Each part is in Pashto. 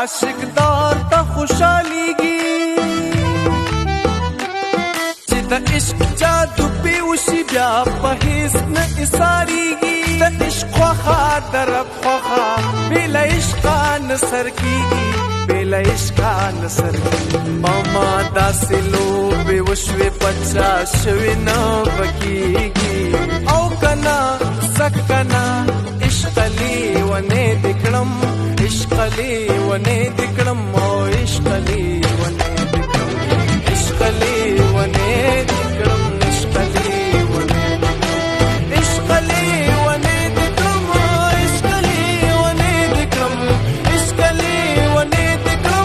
عاشق دار ته خوشاليږي چې د عشق جادو په وشي بیا په هیڅ نه اساريږي د عشق خوخه درب خوخه بل عشق نصر کیږي بل عشق نصر ماما داسلو به وشوي پچا شوي نه بکیږي او کنا سکنا عشق لی ونه دکړم عشق لی ونه دکړم او عشق لی ونه دکړم عشق لی ونه دکړم عشق لی ونه عشق لی ونه دکړم عشق لی ونه دکړم عشق لی ونه دکړم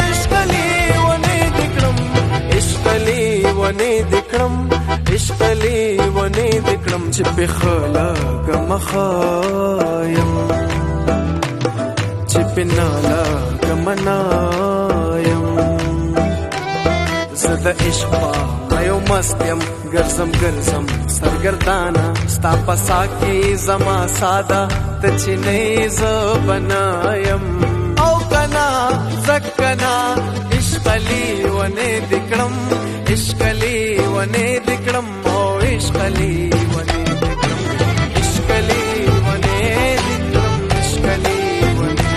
عشق لی ونه دکړم عشق لی ونه دکړم عشق لی ونه دکړم چې په خلق مخایم چې په نالا کمنایم زه د عشق په یو مست یم ګرځم سرګردانه ستا په سا کې زما ساده ته چې نه زه بنایم او کنا زکنا عشق لی ونه دکړم عشق لی ونه دکړم او عشق لی ونه دکړم عشق لی ونه دکړم عشق لی ونه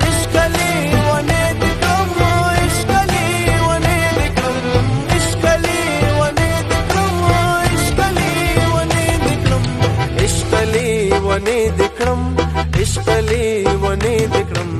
عشق لی ونه دکړم عشق لی ونه دکړم عشق لی ونه دکړم عشق لی ونه دکړم عشق لی ونه دکړم عشق لی ونه دکړم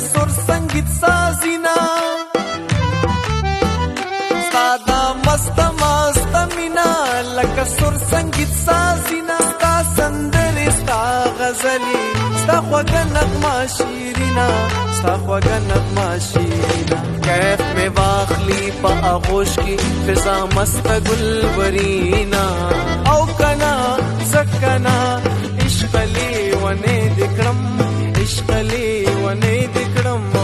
سر संगीत साजिना सादा मस्त मस्त मीना लका सुर संगीत साजिना sta सन्दरे sta غزلی sta خوږه نغمه شیرینا sta خوږه نغمه شیرینا کیف میں واخلی په آغوش کی فضا مست گلبرینا او کنا زکنا عشق لی ونه دکړم عشق لی ونه دکړم